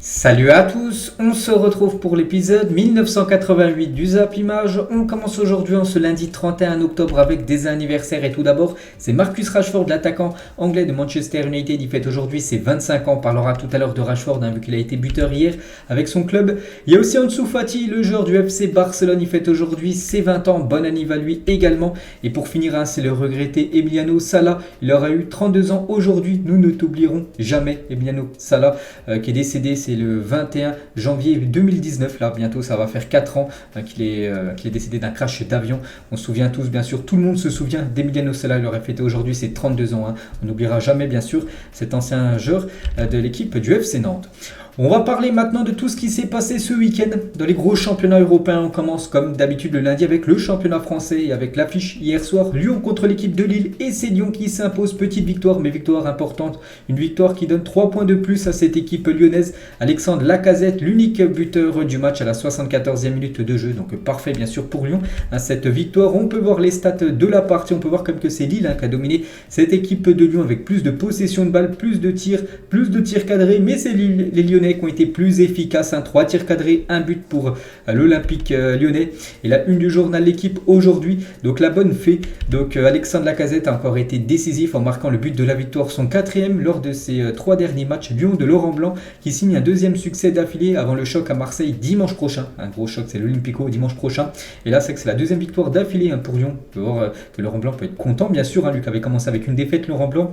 Salut à tous, on se retrouve pour l'épisode 1988 du Zap Image. On commence aujourd'hui en ce lundi 31 octobre avec des anniversaires et tout d'abord c'est Marcus Rashford, l'attaquant anglais de Manchester United. Il fête aujourd'hui ses 25 ans, on parlera tout à l'heure de Rashford vu qu'il a été buteur hier avec son club. Il y a aussi Ansu Fati, le joueur du FC Barcelone, il fête aujourd'hui ses 20 ans, bon anniversaire à lui également. Et pour finir, c'est le regretté Emiliano Sala, il aura eu 32 ans aujourd'hui, nous ne t'oublierons jamais Emiliano Sala qui est décédé, c'est le 21 janvier 2019, là bientôt ça va faire 4 ans qu'il est décédé d'un crash d'avion. On se souvient tous, bien sûr, tout le monde se souvient d'Emiliano Sala, il aurait fêté aujourd'hui ses 32 ans. On n'oubliera jamais bien sûr cet ancien joueur de l'équipe du FC Nantes. On va parler maintenant de tout ce qui s'est passé ce week-end dans les gros championnats européens. On commence comme d'habitude le lundi avec le championnat français et avec l'affiche hier soir, Lyon contre l'équipe de Lille, et c'est Lyon qui s'impose. Petite victoire mais victoire importante, une victoire qui donne 3 points de plus à cette équipe lyonnaise. Alexandre Lacazette, l'unique buteur du match à la 74e minute de jeu, donc parfait bien sûr pour Lyon. Cette victoire, on peut voir les stats de la partie, on peut voir comme que c'est Lille qui a dominé cette équipe de Lyon avec plus de possession de balle, plus de tirs cadrés, mais c'est les Lyonnais qui ont été plus efficaces, 3 tirs cadrés, 1 but pour l'Olympique lyonnais. Et la une du journal L'équipe aujourd'hui, donc la bonne fée, donc Alexandre Lacazette a encore été décisif en marquant le but de la victoire, son 4e lors de ses 3 derniers matchs. Lyon de Laurent Blanc qui signe un 2e succès d'affilée avant le choc à Marseille dimanche prochain. Un gros choc, c'est l'Olympico dimanche prochain. Et là c'est que c'est la 2e victoire d'affilée pour Lyon. On peut voir que Laurent Blanc peut être content bien sûr, lui qui avait commencé avec une défaite, Laurent Blanc.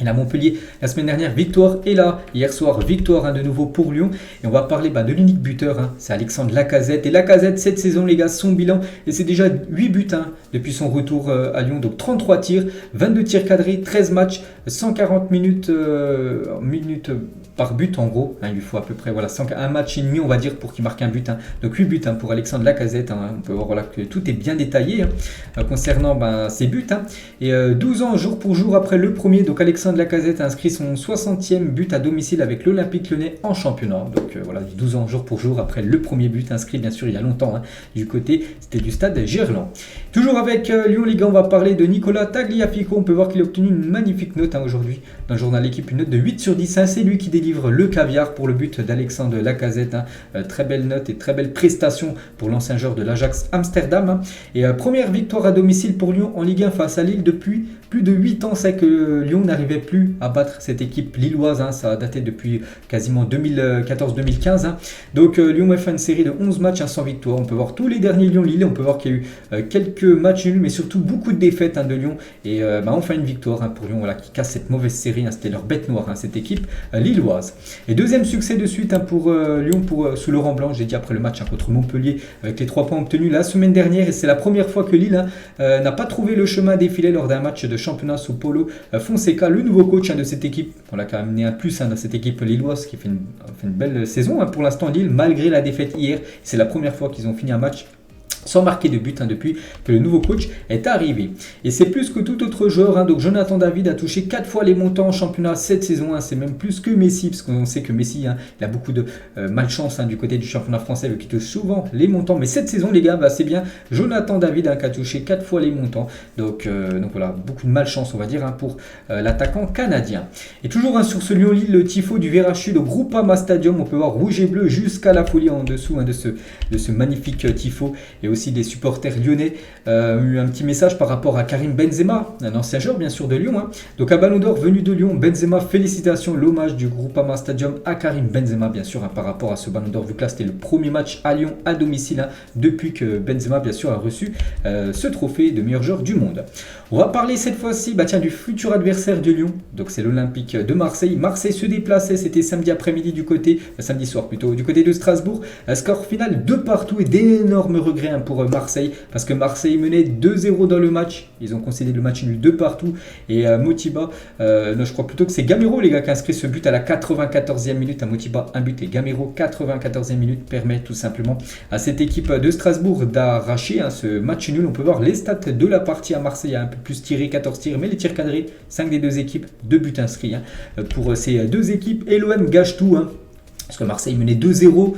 Et là Montpellier la semaine dernière victoire, et là hier soir victoire de nouveau pour Lyon. Et on va parler de l'unique buteur, c'est Alexandre Lacazette. Et Lacazette cette saison les gars, son bilan, et c'est déjà 8 buts depuis son retour à Lyon, donc 33 tirs, 22 tirs cadrés, 13 matchs, 140 minutes par but en gros. Il lui faut à peu près un match et demi on va dire pour qu'il marque un but. Donc 8 buts pour Alexandre Lacazette. On peut voir que tout est bien détaillé concernant ses buts. Et 12 ans jour pour jour après le premier, donc Alexandre Lacazette a inscrit son 60e but à domicile avec l'Olympique Lyonnais en championnat. Donc 12 ans jour pour jour après le premier but inscrit bien sûr il y a longtemps du côté, c'était du stade Gerland. Toujours avec Lyon les gars, on va parler de Nicolas Tagliafico. On peut voir qu'il a obtenu une magnifique note aujourd'hui dans le journal L'équipe, une note de 8 sur 10. C'est lui qui délivre le caviar pour le but d'Alexandre Lacazette. Très belle note et très belle prestation pour l'ancien joueur de l'Ajax Amsterdam. Et première victoire à domicile pour Lyon en Ligue 1 face à Lille depuis plus de 8 ans. C'est que Lyon n'arrivait plus à battre cette équipe lilloise. Ça a daté depuis quasiment 2014-2015. Donc Lyon a fait une série de 11 matchs sans victoire. On peut voir tous les derniers Lyon-Lille. On peut voir qu'il y a eu quelques matchs nuls, mais surtout beaucoup de défaites de Lyon. Et enfin une victoire pour Lyon qui casse cette mauvaise série. C'était leur bête noire, cette équipe lilloise. Et deuxième succès de suite pour Lyon sous Laurent Blanc. J'ai dit après le match contre Montpellier avec les 3 points obtenus la semaine dernière. Et c'est la première fois que Lille n'a pas trouvé le chemin défilé lors d'un match de championnat sous Paulo Fonseca, le nouveau coach de cette équipe. On a quand même amené un plus dans cette équipe lilloise qui fait une belle saison pour l'instant Lille, malgré la défaite hier. C'est la première fois qu'ils ont fini un match sans marquer de but depuis que le nouveau coach est arrivé. Et c'est plus que tout autre joueur. Donc Jonathan David a touché 4 fois les montants en championnat cette saison. C'est même plus que Messi, parce qu'on sait que Messi il a beaucoup de malchance du côté du championnat français, vu qu'il touche souvent les montants. Mais cette saison les gars, c'est bien Jonathan David qui a touché 4 fois les montants. Donc voilà, beaucoup de malchance on va dire pour l'attaquant canadien. Et toujours sur ce Lyon-Lille, le tifo du Verachut, au Groupama Stadium. On peut voir rouge et bleu jusqu'à la folie en dessous de ce magnifique tifo. Et aussi des supporters lyonnais ont eu un petit message par rapport à Karim Benzema, un ancien joueur bien sûr de Lyon. Donc un ballon d'or venu de Lyon, Benzema, félicitations, l'hommage du Groupama Stadium à Karim Benzema bien sûr par rapport à ce ballon d'or, vu que là c'était le premier match à Lyon à domicile depuis que Benzema bien sûr a reçu ce trophée de meilleur joueur du monde. On va parler cette fois-ci du futur adversaire de Lyon, donc c'est l'Olympique de Marseille. Marseille se déplaçait, c'était samedi après-midi samedi soir plutôt, du côté de Strasbourg. Score final 2-2 et d'énormes regrets pour Marseille, parce que Marseille menait 2-0 dans le match. Ils ont concédé le match nul 2-2 et Motiba, non, je crois plutôt que c'est Gamero les gars qui a inscrit ce but à la 94e minute. À Motiba un but et Gamero 94e minute permet tout simplement à cette équipe de Strasbourg d'arracher ce match nul. On peut voir les stats de la partie à Marseille, un peu plus tiré, 14 tirs, mais les tirs cadrés 5 des deux équipes, 2 buts inscrits pour ces deux équipes. Et l'OM gâche tout parce que Marseille menait 2-0.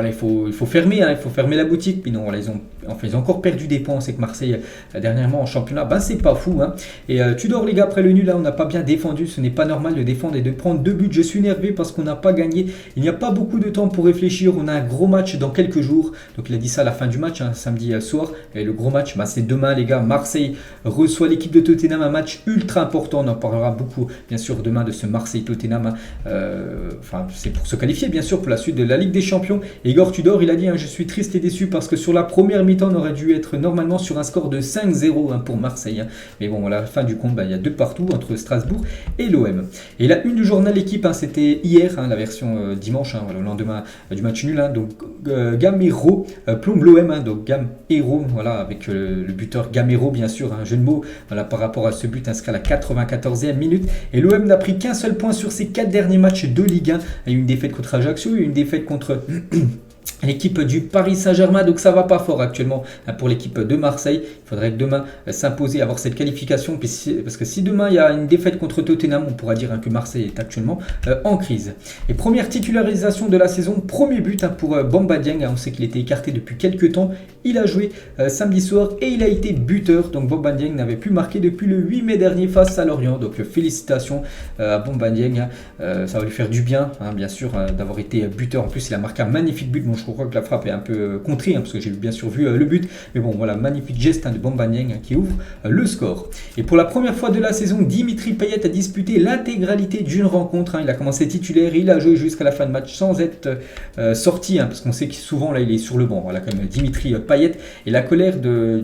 Il faut fermer, il faut fermer la boutique. Puis non, ils ont enfin ils ont encore perdu des points. On sait que Marseille dernièrement en championnat, c'est pas fou. Et Tudor les gars, après le nul là, on n'a pas bien défendu. Ce n'est pas normal de défendre et de prendre 2 buts. Je suis énervé parce qu'on n'a pas gagné. Il n'y a pas beaucoup de temps pour réfléchir. On a un gros match dans quelques jours. Donc il a dit ça à la fin du match, samedi soir. Et le gros match, c'est demain les gars. Marseille reçoit l'équipe de Tottenham, un match ultra important. On en parlera beaucoup bien sûr demain de ce Marseille-Tottenham. C'est pour se qualifier bien sûr pour la suite de la Ligue des Champions. Et Igor Tudor, il a dit je suis triste et déçu parce que sur la première mi-temps, on aurait dû être normalement sur un score de 5-0 pour Marseille. Mais bon, à la fin du compte, il y a 2 partout entre Strasbourg et l'OM. Et la une du journal Équipe, c'était hier, la version dimanche, le lendemain du match nul. Donc Gamero plombe l'OM, donc Gamero, avec le buteur Gamero, bien sûr, un jeu de mots par rapport à ce but inscrit à la 94e minute. Et l'OM n'a pris qu'un seul point sur ses 4 derniers matchs de Ligue 1. Il y a eu une défaite contre Ajaccio, une défaite contre l'équipe du Paris Saint-Germain, donc ça va pas fort actuellement pour l'équipe de Marseille. Il faudrait que demain s'imposer, avoir cette qualification, parce que si demain il y a une défaite contre Tottenham, on pourra dire que Marseille est actuellement en crise. Et première titularisation de la saison, premier but pour Bamba Dieng. On sait qu'il était écarté depuis quelques temps. Il a joué samedi soir et il a été buteur. Donc Bamba Dieng n'avait plus marqué depuis le 8 mai dernier face à Lorient. Donc félicitations à Bamba Dieng. Ça va lui faire du bien, bien sûr, d'avoir été buteur. En plus, il a marqué un magnifique but. Bon, je crois que la frappe est un peu contrée, parce que j'ai bien sûr vu le but. Mais bon, voilà, magnifique geste de Bamba Dieng qui ouvre le score. Et pour la première fois de la saison, Dimitri Payet a disputé l'intégralité d'une rencontre. Il a commencé titulaire, il a joué jusqu'à la fin de match sans être sorti, parce qu'on sait que souvent là il est sur le banc. Voilà, comme Dimitri Payet. Et la colère de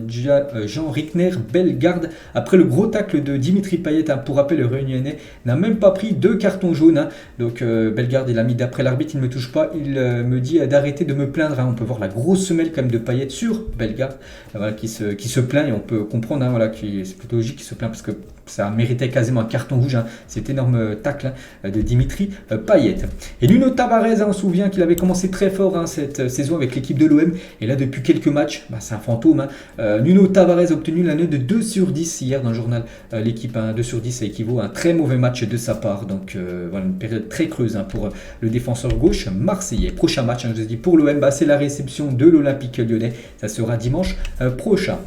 Jean Rickner Bellegarde après le gros tacle de Dimitri Payet. Pour rappel, le Réunionnais n'a même pas pris 2 cartons jaunes. Donc Bellegarde, il a mis d'après l'arbitre, il ne me touche pas, il me dit d'arrêter de me plaindre. On peut voir la grosse semelle quand même de Payet sur Bellegarde, qui se plaint, et on peut comprendre, c'est plutôt logique qu'il se plaint parce que ça méritait quasiment un carton rouge, cet énorme tacle de Dimitri Payet. Et Nuno Tavares, on se souvient qu'il avait commencé très fort cette saison avec l'équipe de l'OM, et là depuis quelques matchs, c'est un fantôme. Nuno Tavares a obtenu la note de 2 sur 10 hier dans le journal l'équipe. 2 sur 10, ça équivaut à un très mauvais match de sa part. Donc une période très creuse pour le défenseur gauche marseillais. Prochain match, je vous ai dit, pour l'OM, c'est la réception de l'Olympique Lyonnais. Ça sera dimanche prochain.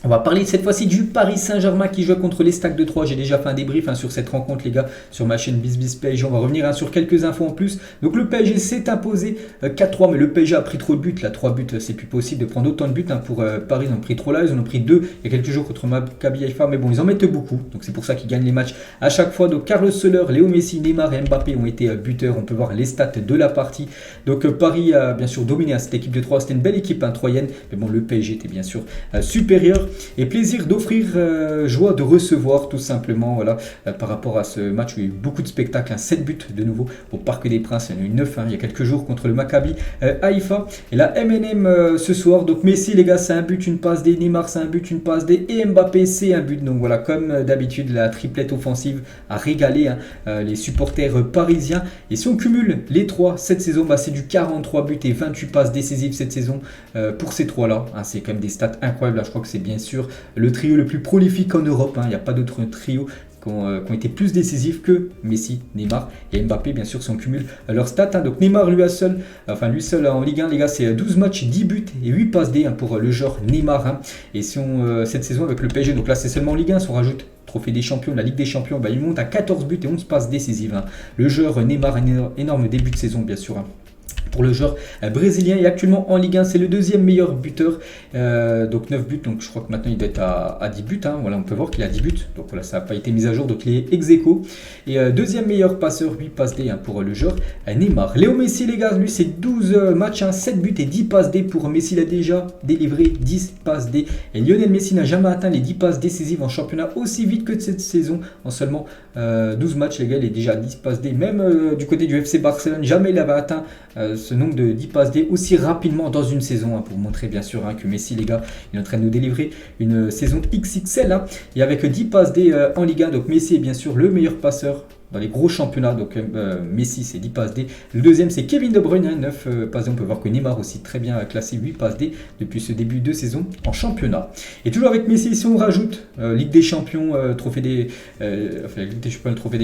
On va parler cette fois-ci du Paris Saint-Germain qui joue contre les Stacks de Troyes. J'ai déjà fait un débrief sur cette rencontre les gars sur ma chaîne BizBiz PSG. On va revenir sur quelques infos en plus. Donc le PSG s'est imposé 4-3, mais le PSG a pris trop de buts. Là 3 buts, c'est plus possible de prendre autant de buts pour Paris. Ils en ont pris 3 là, ils en ont pris 2 il y a quelques jours contre Maccabi Haïfa, mais bon, ils en mettent beaucoup. Donc c'est pour ça qu'ils gagnent les matchs à chaque fois. Donc Carlos Soler, Léo Messi, Neymar et Mbappé ont été buteurs. On peut voir les stats de la partie. Donc Paris a bien sûr dominé cette équipe de Troyes. C'était une belle équipe troyenne, mais bon, le PSG était bien sûr supérieur. Et plaisir d'offrir, joie de recevoir tout simplement, par rapport à ce match où il y a eu beaucoup de spectacles, 7 buts de nouveau au Parc des Princes. Il y en a eu 9 il y a quelques jours contre le Maccabi Haïfa. Et la MNM ce soir, donc Messi les gars, c'est un but, une passe D, Neymar c'est un but, une passe D, et Mbappé c'est un but. Donc voilà, comme d'habitude, la triplette offensive a régalé les supporters parisiens. Et si on cumule les 3 cette saison, c'est du 43 buts et 28 passes décisives cette saison pour ces 3 là. C'est quand même des stats incroyables. Là, je crois que c'est bien sûr le trio le plus prolifique en Europe. Il n'y a pas d'autres trio qui ont été plus décisifs que Messi, Neymar et Mbappé, bien sûr, si on cumule leurs stats. Donc Neymar, lui seul en Ligue 1, les gars, c'est 12 matchs, 10 buts et 8 passes D pour le joueur Neymar. Et si on, cette saison avec le PSG, donc là c'est seulement en Ligue 1, si on rajoute Trophée des Champions, la Ligue des Champions, il monte à 14 buts et 11 passes décisives. Le joueur Neymar, un énorme début de saison, bien sûr. Pour le joueur brésilien, et actuellement en Ligue 1, c'est le deuxième meilleur buteur, donc 9 buts, donc je crois que maintenant il doit être à 10 buts, voilà, on peut voir qu'il a 10 buts, donc voilà, ça n'a pas été mis à jour, donc il est ex-aequo, et deuxième meilleur passeur, 8 passes D pour le joueur Neymar. Léo Messi les gars, lui c'est 12 matchs, 7 buts et 10 passes D pour Messi, il a déjà délivré 10 passes D, et Lionel Messi n'a jamais atteint les 10 passes décisives en championnat aussi vite que de cette saison, en seulement 12 matchs les gars, il est déjà à 10 passes D, même du côté du FC Barcelone, jamais il avait atteint ce nombre de 10 passes D aussi rapidement dans une saison, pour montrer bien sûr que Messi les gars, il est en train de nous délivrer une saison XXL, et avec 10 passes D en Ligue 1, donc Messi est bien sûr le meilleur passeur dans les gros championnats. Donc Messi, c'est 10 passes D. Le deuxième, c'est Kevin De Bruyne, 9 passes D. On peut voir que Neymar aussi très bien classé 8 passes D depuis ce début de saison en championnat. Et toujours avec Messi, si on rajoute Ligue des Champions, trophée des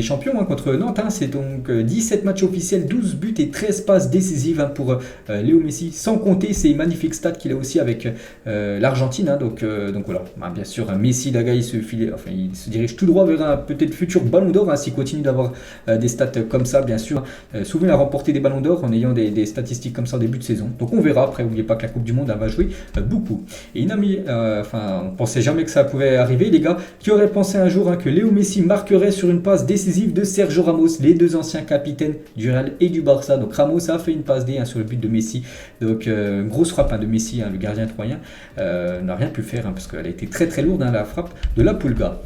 champions contre Nantes, c'est donc 17 matchs officiels, 12 buts et 13 passes décisives pour Léo Messi, sans compter ces magnifiques stats qu'il a aussi avec l'Argentine. Donc voilà, bien sûr, Messi, il se dirige tout droit vers un peut-être futur ballon d'or s'il continue d'avoir des stats comme ça, bien sûr. Souvent, il a remporté des ballons d'or en ayant des statistiques comme ça au début de saison. Donc on verra. Après, n'oubliez pas que la Coupe du Monde va jouer beaucoup. Et on pensait jamais que ça pouvait arriver, les gars. Qui aurait pensé un jour que Léo Messi marquerait sur une passe décisive de Sergio Ramos, les deux anciens capitaines du Real et du Barça. Donc Ramos a fait une passe D sur le but de Messi. Donc grosse frappe de Messi, le gardien troyen, n'a rien pu faire parce qu'elle a été très très lourde, la frappe de la Pulga.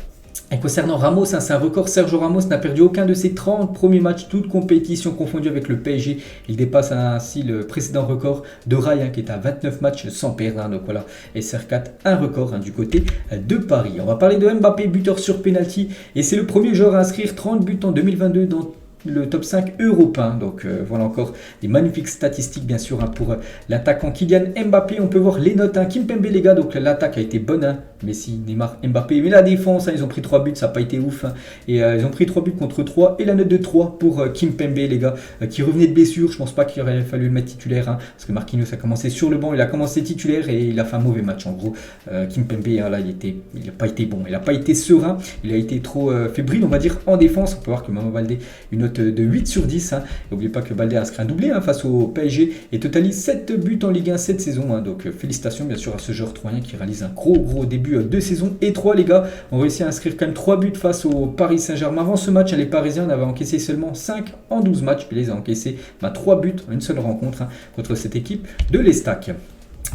Et concernant Ramos, c'est un record. Sergio Ramos n'a perdu aucun de ses 30 premiers matchs, toutes compétitions confondues avec le PSG. Il dépasse ainsi le précédent record de Rai, qui est à 29 matchs sans perdre. Donc voilà, SR4, un record du côté de Paris. On va parler de Mbappé, buteur sur penalty. Et c'est le premier joueur à inscrire 30 buts en 2022 dans le top 5 européen. Donc voilà encore des magnifiques statistiques bien sûr pour l'attaquant Kylian Mbappé. On peut voir les notes. Kimpembe, les gars, donc l'attaque a été bonne. Messi, Neymar, Mbappé. Mais la défense, ils ont pris 3 buts, ça n'a pas été ouf. Et ils ont pris 3 buts contre 3. Et la note de 3 pour Kimpembe, les gars, qui revenait de blessure. Je pense pas qu'il aurait fallu le mettre titulaire. Parce que Marquinhos a commencé sur le banc. Il a commencé titulaire et il a fait un mauvais match. En gros, Kimpembe, là, il n'a pas été bon. Il n'a pas été serein. Il a été trop fébrile, on va dire, en défense. On peut voir que Maman Baldé, une note de 8 sur 10. N'oubliez pas que Baldé a inscrit un doublé face au PSG et totalise 7 buts en Ligue 1 cette saison. Donc félicitations bien sûr à ce joueur troyen qui réalise un gros début de saison. Et 3, les gars, ont réussi à inscrire quand même 3 buts face au Paris Saint-Germain. Avant ce match, les Parisiens avaient encaissé seulement 5 en 12 matchs. Puis ils ont encaissé 3 buts en une seule rencontre contre cette équipe de l'Estac.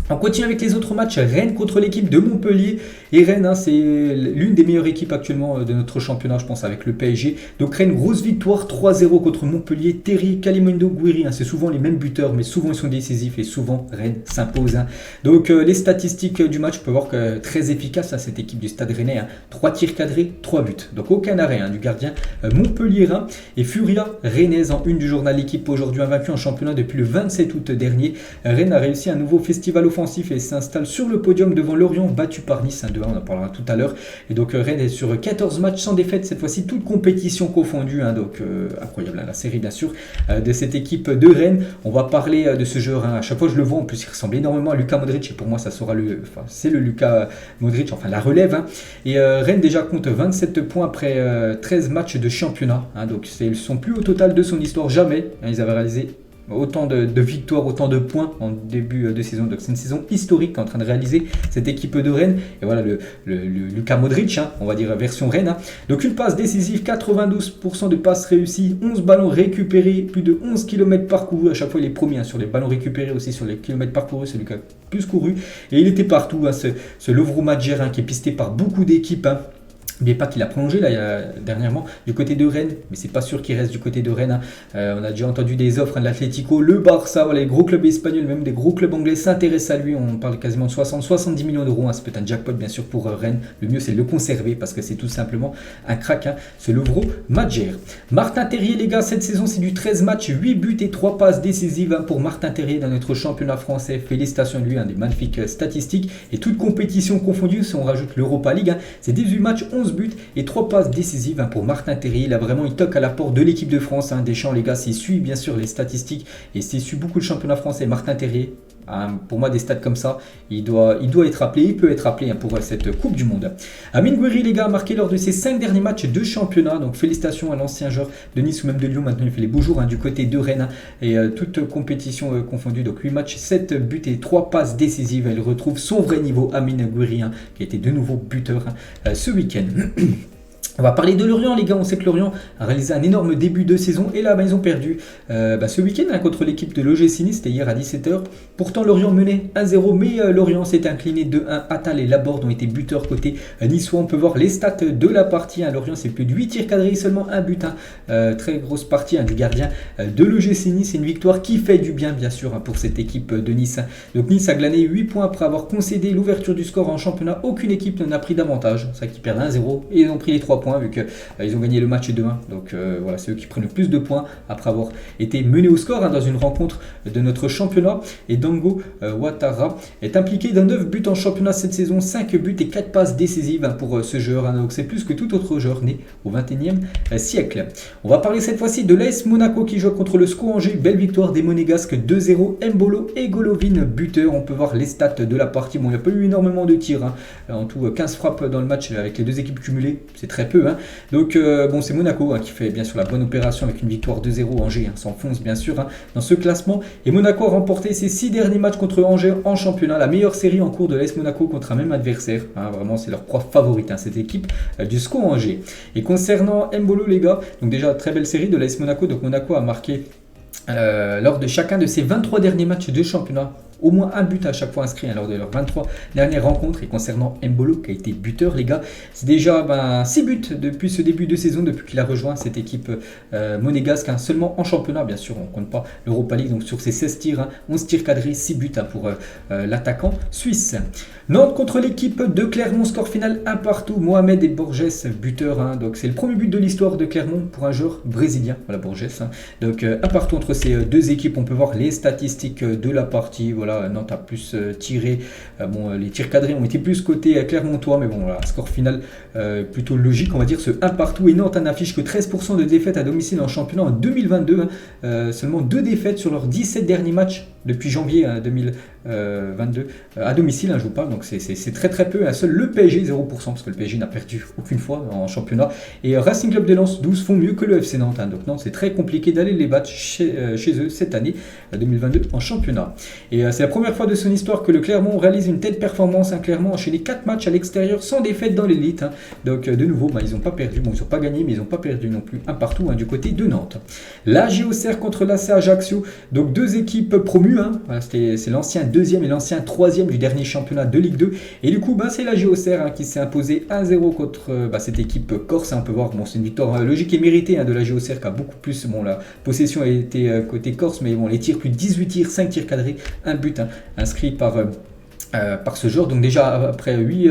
On continue avec les autres matchs. Rennes contre l'équipe de Montpellier. Et Rennes, c'est l'une des meilleures équipes actuellement de notre championnat, je pense, avec le PSG. Donc Rennes, grosse victoire 3-0 contre Montpellier. Terry, Kalimundo, Guiri, c'est souvent les mêmes buteurs, mais souvent ils sont décisifs et souvent Rennes s'impose. Donc les statistiques du match, on peut voir que très efficace cette équipe du Stade Rennais. 3 tirs cadrés, 3 buts. Donc aucun arrêt du gardien montpelliérain. Et Furia, rennaise en une du journal L'équipe, aujourd'hui invaincu en championnat depuis le 27 août dernier. Rennes a réussi un nouveau festival offensif et s'installe sur le podium devant Lorient, battu par Nice 2-1, on en parlera tout à l'heure. Et donc Rennes est sur 14 matchs sans défaite, cette fois-ci toute compétition confondue. Donc incroyable la série bien sûr de cette équipe de Rennes. On va parler de ce joueur, à chaque fois je le vois, en plus il ressemble énormément à Luka Modric et pour moi ça sera c'est le Luka Modric, enfin la relève. Et Rennes déjà compte 27 points après 13 matchs de championnat. Donc c'est son plus haut total de son histoire, jamais ils avaient réalisé autant de victoires, autant de points en début de saison. Donc c'est une saison historique qu'est en train de réaliser cette équipe de Rennes. Et voilà le Luka Modric, on va dire version Rennes. Donc une passe décisive, 92% de passes réussies, 11 ballons récupérés, plus de 11 km parcourus. À chaque fois il est promis sur les ballons récupérés, aussi sur les kilomètres parcourus, c'est lui qui a plus couru. Et il était partout, ce Lovro Madjer qui est pisté par beaucoup d'équipes. N'oubliez pas qu'il a prolongé dernièrement du côté de Rennes, mais c'est pas sûr qu'il reste du côté de Rennes. On a déjà entendu des offres de l'Atlético, le Barça, les gros clubs espagnols, même des gros clubs anglais s'intéressent à lui. On parle quasiment de 60-70 millions d'euros. Ça peut être un jackpot bien sûr pour Rennes. Le mieux c'est de le conserver parce que c'est tout simplement un crack, ce Lovro Madjer. Martin Terrier, les gars, cette saison c'est du 13 matchs, 8 buts et 3 passes décisives pour Martin Terrier dans notre championnat français. Félicitations à lui, des magnifiques statistiques. Et toute compétition confondue, si on rajoute l'Europa League, c'est 18 matchs, 11 buts et 3 passes décisives pour Martin Terrier. Il toque à la porte de l'équipe de France. Deschamps, les gars, s'il suit bien sûr les statistiques et s'il suit beaucoup le championnat français, Martin Terrier, pour moi des stats comme ça, il doit être appelé, il peut être appelé pour cette Coupe du Monde. Amine Gouiri, les gars, a marqué lors de ses 5 derniers matchs de championnat. Donc félicitations à l'ancien joueur de Nice ou même de Lyon. Maintenant il fait les beaux jours du côté de Rennes et toute compétition confondue. Donc 8 matchs, 7 buts et 3 passes décisives. Il retrouve son vrai niveau, Amine Gouiri, qui a été de nouveau buteur ce week-end. On va parler de Lorient, les gars. On sait que Lorient a réalisé un énorme début de saison et là, ils ont perdu ce week-end contre l'équipe de l'OGC Nice. C'était hier à 17h. Pourtant, Lorient menait 1-0, mais Lorient s'est incliné 2-1. Attal et Laborde ont été buteurs côté niçois. On peut voir les stats de la partie. Lorient, c'est plus de 8 tirs cadrés, seulement un but. Très grosse partie du gardien de l'OGC Nice. C'est une victoire qui fait du bien, bien sûr, pour cette équipe de Nice. Donc Nice a glané 8 points après avoir concédé l'ouverture du score en championnat. Aucune équipe n'a pris d'avantage. C'est ça qu'ils perdent 1-0 et ils ont pris les 3 3 points vu qu'ils ont gagné le match 2-1. Donc voilà, c'est eux qui prennent le plus de points après avoir été menés au score dans une rencontre de notre championnat. Et Dango Ouattara est impliqué dans 9 buts en championnat cette saison, 5 buts et 4 passes décisives pour ce joueur. Donc c'est plus que tout autre joueur né au 21e siècle. On va parler cette fois-ci de l'AS Monaco qui joue contre le SCO Angers. Belle victoire des Monégasques 2-0. Mbolo et Golovin buteur. On peut voir les stats de la partie. Bon, il n'y a pas eu énormément de tirs. En tout, 15 frappes dans le match avec les deux équipes cumulées. C'est très peu. Donc, bon, c'est Monaco qui fait bien sûr la bonne opération avec une victoire 2-0. Angers s'enfonce bien sûr dans ce classement. Et Monaco a remporté ses 6 derniers matchs contre Angers en championnat. La meilleure série en cours de l'AS Monaco contre un même adversaire. Vraiment, c'est leur proie favorite, cette équipe du SCO Angers. Et concernant Mbolo, les gars, donc déjà, très belle série de l'AS Monaco. Donc, Monaco a marqué lors de chacun de ses 23 derniers matchs de championnat au moins un but à chaque fois inscrit lors de leurs 23 dernières rencontres. Et concernant Mbolo qui a été buteur, les gars, c'est déjà 6 buts depuis ce début de saison, depuis qu'il a rejoint cette équipe monégasque, seulement en championnat bien sûr, on ne compte pas l'Europa League. Donc sur ses 16 tirs, 11 tirs cadrés, 6 buts pour l'attaquant suisse. Nantes contre l'équipe de Clermont, score final 1 partout. Mohamed et Borges buteur, donc c'est le premier but de l'histoire de Clermont pour un joueur brésilien, voilà Borges. Donc 1 partout entre ces deux équipes. On peut voir les statistiques de la partie. Voilà, Nantes a plus tiré. Les tirs cadrés ont été plus côté Clermontois, mais bon, voilà, score final plutôt logique, on va dire, ce 1 partout. Et Nantes n'affiche que 13% de défaites à domicile en championnat en 2022. Seulement 2 défaites sur leurs 17 derniers matchs depuis janvier 2022 à domicile, je vous parle. Donc c'est très très peu. Seul le PSG 0%, parce que le PSG n'a perdu aucune fois en championnat. Et Racing Club de Lens 12 font mieux que le FC Nantes. Donc Nantes, c'est très compliqué d'aller les battre chez eux cette année 2022 en championnat. Et c'est la première fois de son histoire que le Clermont réalise une telle performance. Clermont a enchaîné 4 matchs à l'extérieur sans défaite dans l'élite. Donc de nouveau, ils n'ont pas perdu. Bon, ils n'ont pas gagné, mais ils n'ont pas perdu non plus. 1 partout du côté de Nantes. La Auxerre contre l'AC Ajaccio. Donc 2 équipes promues. Voilà, c'est l'ancien 2e et l'ancien 3e du dernier championnat de Ligue 2. Et du coup, c'est la Auxerre qui s'est imposée 1-0 contre cette équipe corse. On peut voir, c'est une victoire logique et méritée de la Auxerre qui a beaucoup plus. La possession a été côté corse, mais les tirs, plus de 18 tirs, 5 tirs cadrés, un but inscrit par ce joueur. Donc déjà après 8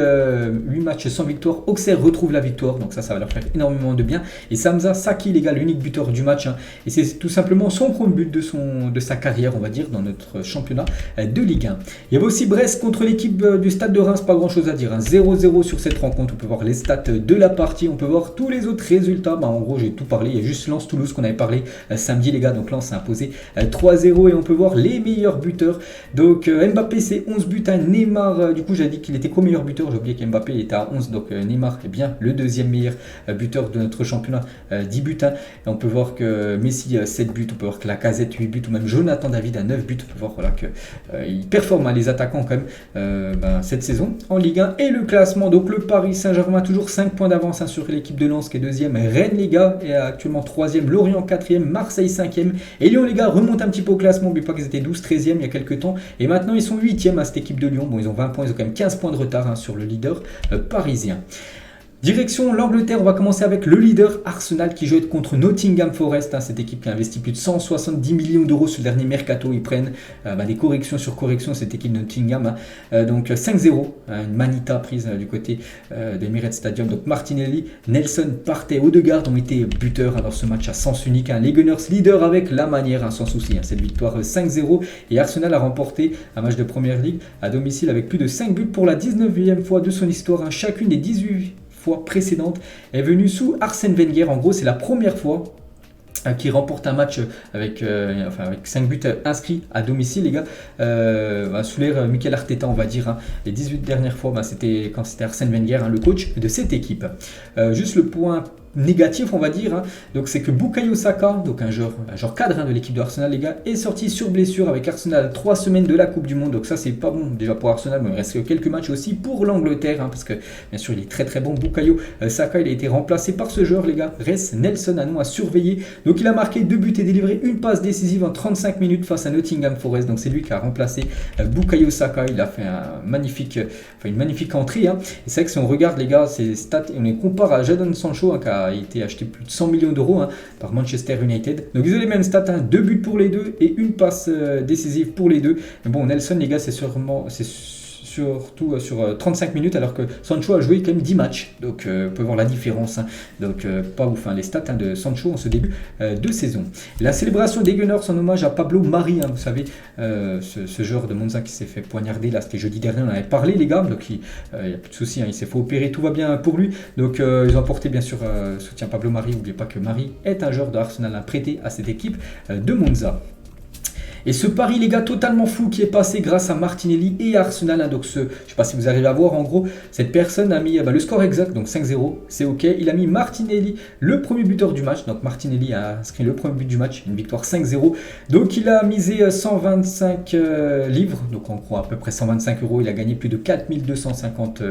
matchs sans victoire, Auxerre retrouve la victoire, donc ça va leur faire énormément de bien. Et Samza Saki, les gars, l'unique buteur du match, et c'est tout simplement son premier but de sa carrière, on va dire, dans notre championnat de Ligue 1. Il y avait aussi Brest contre l'équipe du Stade de Reims, pas grand chose à dire, 0-0 sur cette rencontre. On peut voir les stats de la partie, on peut voir tous les autres résultats. En gros, j'ai tout parlé, il y a juste Lens-Toulouse qu'on avait parlé samedi, les gars. Donc Lens s'est imposé 3-0 et on peut voir les meilleurs buteurs. Donc Mbappé, c'est 11 buts, Neymar, du coup j'avais dit qu'il était co-meilleur buteur, j'ai oublié qu'Mbappé était à 11, donc Neymar est bien le 2e meilleur buteur de notre championnat, 10 buts. Et on peut voir que Messi 7 buts, on peut voir que Lacazette 8 buts, ou même Jonathan David à 9 buts. On peut voir qu'il performe les attaquants quand même cette saison en Ligue 1. Et le classement, donc le Paris Saint-Germain toujours 5 points d'avance sur l'équipe de Lens qui est 2e, Rennes les gars est actuellement 3e, Lorient 4e, Marseille 5e, et Lyon les gars remontent un petit peu au classement, mais pas qu'ils étaient 12-13e il y a quelques temps, et maintenant ils sont 8e à cette équipe de Lyon. Bon, ils ont 20 points, ils ont quand même 15 points de retard sur le leader parisien. Direction l'Angleterre, on va commencer avec le leader Arsenal qui joue contre Nottingham Forest. Cette équipe qui a investi plus de 170 millions d'euros sur le dernier mercato. Ils prennent des corrections sur corrections, cette équipe de Nottingham. Donc 5-0, une manita prise du côté d'Emirates Stadium. Donc Martinelli, Nelson, Partey, Odegaard ont été buteurs dans ce match à sens unique. Les Gunners leader avec la manière, sans souci. Cette victoire 5-0. Et Arsenal a remporté un match de Première Ligue à domicile avec plus de 5 buts pour la 19e fois de son histoire. Chacune des 18 fois précédente est venue sous Arsène Wenger. En gros, c'est la première fois qui remporte un match avec 5 buts inscrits à domicile, les gars, sous l'ère Mikel Arteta, on va dire. Les 18 dernières fois, c'était quand c'était Arsène Wenger, le coach de cette équipe. Juste le point négatif, on va dire, donc c'est que Bukayo Saka, donc un joueur cadre de l'équipe de Arsenal, les gars, est sorti sur blessure avec Arsenal 3 semaines de la Coupe du Monde. Donc ça, c'est pas bon déjà pour Arsenal, mais il reste quelques matchs aussi pour l'Angleterre, parce que bien sûr il est très très bon. Bukayo Saka, il a été remplacé par ce joueur, les gars, Reece Nelson, à nous à surveiller. Donc il a marqué 2 buts et délivré une passe décisive en 35 minutes face à Nottingham Forest. Donc c'est lui qui a remplacé Bukayo Saka. Il a fait une magnifique entrée. Et c'est vrai que si on regarde, les gars, ces stats et on les compare à Jadon Sancho, qui a été acheté plus de 100 millions d'euros par Manchester United. Donc ils ont les mêmes stats, 2 buts pour les deux et une passe décisive pour les deux. Mais bon, Nelson, les gars, c'est surtout sur 35 minutes, alors que Sancho a joué quand même 10 matchs. Donc on peut voir la différence. Hein. Donc pas ouf, hein, les stats de Sancho en ce début de saison. La célébration des Gunners en hommage à Pablo Mari, hein, vous savez, ce joueur de Monza qui s'est fait poignarder, là c'était jeudi dernier, on en avait parlé les gars, donc il n'y a plus de souci, hein, il s'est fait opérer, tout va bien pour lui. Donc ils ont apporté bien sûr soutien à Pablo Mari, n'oubliez pas que Mari est un joueur de Arsenal prêté à cette équipe de Monza. Et ce pari, les gars, totalement fou qui est passé grâce à Martinelli et Arsenal. Hein, donc je ne sais pas si vous arrivez à voir, en gros, cette personne a mis le score exact, donc 5-0, c'est ok. Il a mis Martinelli, le premier buteur du match. Donc Martinelli a inscrit le premier but du match, une victoire 5-0. Donc il a misé 125 livres, donc en gros à peu près 125 euros. Il a gagné plus de 4250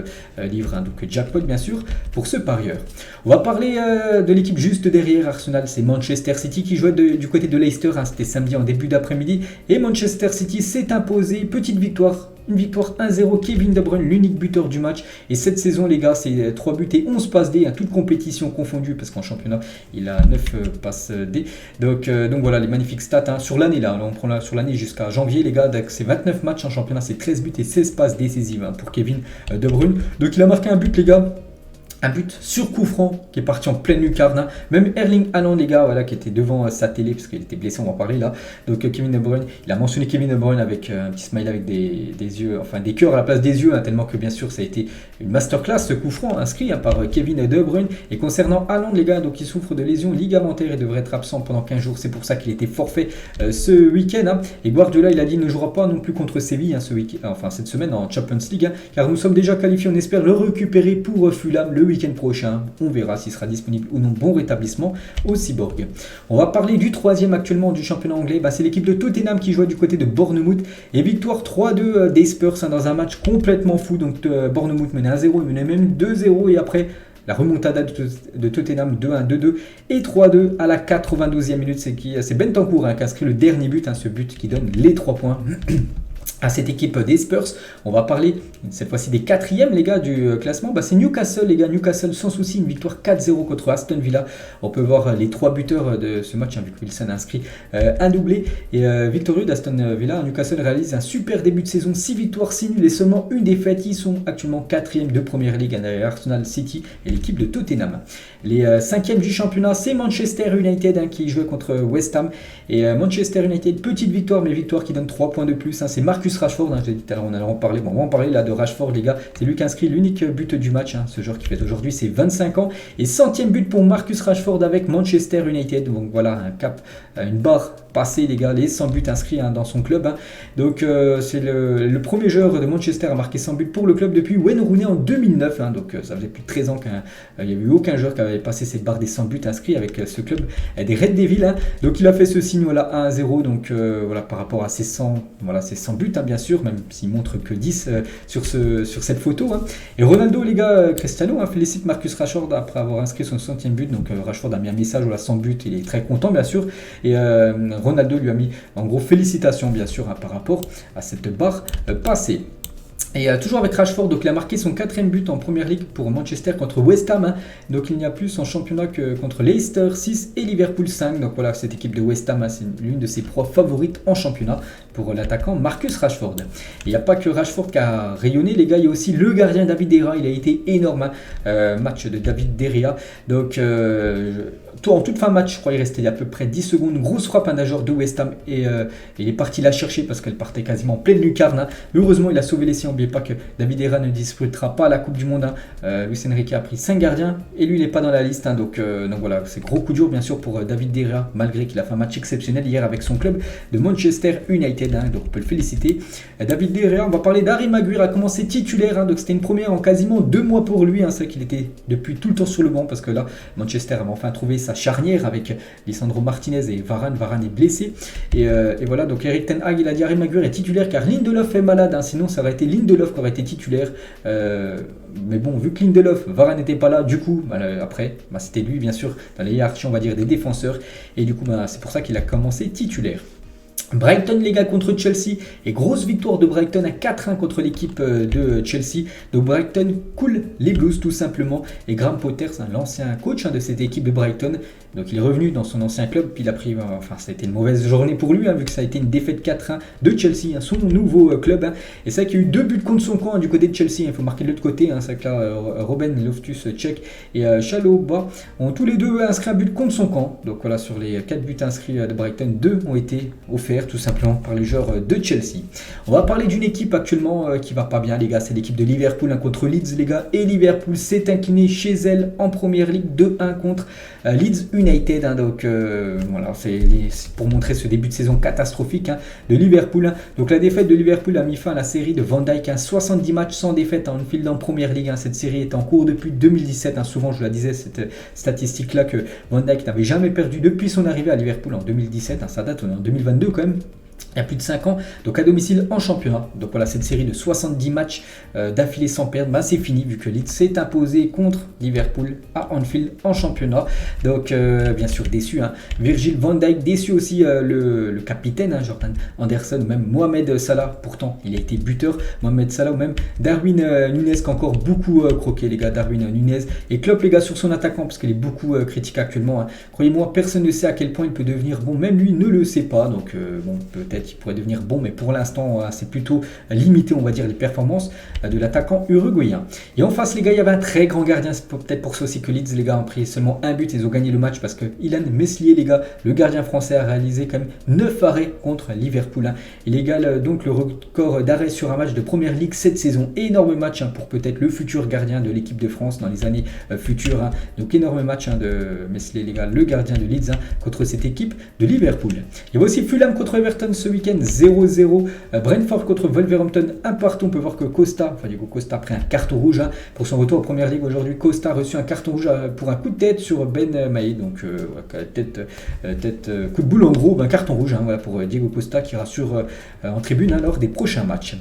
livres, hein, donc jackpot bien sûr, pour ce parieur. On va parler de l'équipe juste derrière Arsenal, c'est Manchester City qui jouait du côté de Leicester. Hein, c'était samedi en début d'après-midi. Et Manchester City s'est imposé, petite victoire, une victoire 1-0, Kevin De Bruyne, l'unique buteur du match. Et cette saison, les gars, c'est 3 buts et 11 passes D, hein, toute compétition confondue, parce qu'en championnat, il a 9 passes D. Donc voilà, les magnifiques stats hein, sur l'année, là on prend là, sur l'année jusqu'à janvier, les gars, c'est 29 matchs en championnat, c'est 13 buts et 16 passes décisives hein, pour Kevin De Bruyne. Donc il a marqué un but, les gars. Un but sur coup franc qui est parti en pleine lucarne. Hein. Même Erling Haaland, les gars, voilà, qui était devant sa télé parce qu'il était blessé, on va en parler là. Donc Kevin De Bruyne, il a mentionné Kevin De Bruyne avec un petit smile avec des yeux, enfin des cœurs à la place des yeux, hein, tellement que bien sûr ça a été une masterclass ce coup franc inscrit hein, par Kevin De Bruyne. Et concernant Haaland, les gars, donc il souffre de lésions ligamentaires et devrait être absent pendant 15 jours. C'est pour ça qu'il était forfait ce week-end. Hein. Et Guardiola, il a dit, il ne jouera pas non plus contre Séville hein, cette semaine en Champions League, hein, car nous sommes déjà qualifiés. On espère le récupérer pour Fulham le week-end prochain. On verra s'il sera disponible ou non. Bon rétablissement au Cyborg. On va parler du troisième actuellement du championnat anglais. C'est l'équipe de Tottenham qui jouait du côté de Bournemouth. Et victoire 3-2 des Spurs hein, dans un match complètement fou. Donc Bournemouth menait 1-0, il menait même 2-0 et après la remontada de Tottenham 2-1, 2-2 et 3-2 à la 92e minute. C'est Bentancur hein, qui a inscrit le dernier but, hein, ce but qui donne les 3 points. À cette équipe des Spurs, on va parler cette fois-ci des quatrièmes les gars du classement. C'est Newcastle les gars, Newcastle sans souci, une victoire 4-0 contre Aston Villa. On peut voir les 3 buteurs de ce match, hein, vu que Wilson a inscrit un doublé. Et victorieux d'Aston Villa, Newcastle réalise un super début de saison, 6 victoires, 6 nuls et seulement une défaite. Ils sont actuellement 4e de Première Ligue derrière Arsenal, City et l'équipe de Tottenham. Les 5e du championnat, c'est Manchester United hein, qui jouait contre West Ham. Et Manchester United, petite victoire, mais victoire qui donne 3 points de plus. Hein, c'est Marcus Rashford, hein, je l'ai dit tout à l'heure, on allait en parler. Bon, on va en parler là de Rashford, les gars. C'est lui qui a inscrit l'unique but du match. Hein, ce joueur qui fait aujourd'hui ses 25 ans. Et 100e but pour Marcus Rashford avec Manchester United. Donc voilà, un cap, une barre passée, les gars, les 100 buts inscrits hein, dans son club. Hein. Donc c'est le premier joueur de Manchester à marquer 100 buts pour le club depuis Wayne Rooney en 2009. Hein, donc ça faisait plus de 13 ans qu'il n'y avait eu aucun joueur qui avait passé cette barre des 100 buts inscrits avec ce club des Red Devils. Hein. Donc il a fait ce signe là 1-0. Donc voilà, par rapport à ses 100 buts, hein, bien sûr, même s'il montre que 10 sur cette photo. Hein. Et Ronaldo, les gars, Cristiano hein, félicite Marcus Rashford après avoir inscrit son 100e but. Donc Rashford a mis un message, voilà, 100 buts, il est très content, bien sûr. Et Ronaldo lui a mis, en gros, félicitations, bien sûr, hein, par rapport à cette barre passée. Et toujours avec Rashford, donc il a marqué son 4e but en Première Ligue pour Manchester contre West Ham. Hein. Donc il n'y a plus en championnat que contre Leicester 6 et Liverpool 5. Donc voilà, cette équipe de West Ham, hein, c'est l'une de ses proies favorites en championnat pour l'attaquant Marcus Rashford. Il n'y a pas que Rashford qui a rayonné, les gars, il y a aussi le gardien David De Gea. Il a été énorme, hein. Match de David De Gea. Donc en toute fin de match, je crois qu'il restait à peu près 10 secondes. Grosse frappe d'un joueur de West Ham et il est parti la chercher parce qu'elle partait quasiment en pleine lucarne. Hein. Heureusement, il a sauvé les siens. N'oubliez pas que David De Gea ne disputera pas la Coupe du Monde. Hein. Luis Enrique a pris 5 gardiens et lui, il n'est pas dans la liste. Hein. Donc voilà, c'est gros coup dur bien sûr pour David De Gea, malgré qu'il a fait un match exceptionnel hier avec son club de Manchester United. Hein. Donc on peut le féliciter. David De Gea, on va parler d'Harry Maguire, a commencé titulaire. Hein. Donc c'était une première en quasiment 2 mois pour lui. Hein. C'est vrai qu'il était depuis tout le temps sur le banc parce que là, Manchester avait enfin trouvé sa charnière avec Lisandro Martinez et Varane. Varane est blessé. Et voilà, donc Eric Ten Hag, il a dit Harry Maguire est titulaire car Lindelof est malade. Hein. Sinon, ça aurait été Lindelof qui aurait été titulaire. Mais bon, vu que Lindelof, Varane n'était pas là, du coup, après, c'était lui, bien sûr, dans les hiérarchies, on va dire, des défenseurs. Et du coup, c'est pour ça qu'il a commencé titulaire. Brighton les gars contre Chelsea et grosse victoire de Brighton à 4-1 contre l'équipe de Chelsea. Donc Brighton coule les Blues tout simplement et Graham Potter, c'est l'ancien coach de cette équipe de Brighton. Donc il est revenu dans son ancien club, puis il a pris, enfin ça a été une mauvaise journée pour lui vu que ça a été une défaite 4-1 de Chelsea, son nouveau club. Et c'est vrai qu'il y a eu 2 buts contre son camp du côté de Chelsea, il faut marquer de l'autre côté. C'est vrai que là Robben Loftus-Cheek et Chalobah ont tous les deux inscrit un but contre son camp. Donc voilà, sur les 4 buts inscrits de Brighton, 2 ont été offerts tout simplement par les joueurs de Chelsea. On va parler d'une équipe actuellement qui va pas bien les gars, c'est l'équipe de Liverpool contre Leeds les gars, et Liverpool s'est incliné chez elle en première ligue 2-1 contre Leeds United. Donc voilà, c'est pour montrer ce début de saison catastrophique de Liverpool. Donc la défaite de Liverpool a mis fin à la série de Van Dijk, 70 matchs sans défaite en Anfield en première ligue. Cette série est en cours depuis 2017. Souvent je la disais cette statistique là, que Van Dijk n'avait jamais perdu depuis son arrivée à Liverpool en 2017. Ça date, on est en 2022 quand même. Il y a plus de 5 ans, donc à domicile en championnat. Donc voilà, cette série de 70 matchs d'affilée sans perdre, c'est fini vu que Leeds s'est imposé contre Liverpool à Anfield en championnat. Donc bien sûr déçu, Virgil van Dijk, déçu aussi le capitaine, Jordan Anderson, ou même Mohamed Salah. Pourtant, il a été buteur, Mohamed Salah, ou même Darwin Nunez qui a encore beaucoup croqué les gars, Darwin Nunez. Et Klopp les gars sur son attaquant, parce qu'il est beaucoup critiqué actuellement. Croyez-moi, personne ne sait à quel point il peut devenir bon, même lui ne le sait pas. Donc bon, peut-être il pourrait devenir bon, mais pour l'instant c'est plutôt limité, on va dire, les performances de l'attaquant uruguayen. Et en face les gars, il y avait un très grand gardien, c'est peut-être pour ça aussi que Leeds les gars ont pris seulement un but, ils ont gagné le match parce que Ilan Meslier les gars, le gardien français, a réalisé quand même 9 arrêts contre Liverpool. Il égale donc le record d'arrêts sur un match de première ligue cette saison. Énorme match pour peut-être le futur gardien de l'équipe de France dans les années futures. Donc énorme match de Meslier les gars, le gardien de Leeds contre cette équipe de Liverpool. Il y a aussi Fulham contre Everton ce week-end 0-0. Brentford contre Wolverhampton 1-1. On peut voir que Costa, Diego Costa, a pris un carton rouge pour son retour en première ligue aujourd'hui. Costa a reçu un carton rouge pour un coup de tête sur Ben Maï. Donc coup de boule en gros, un carton rouge voilà, pour Diego Costa qui rassure en tribune lors des prochains matchs.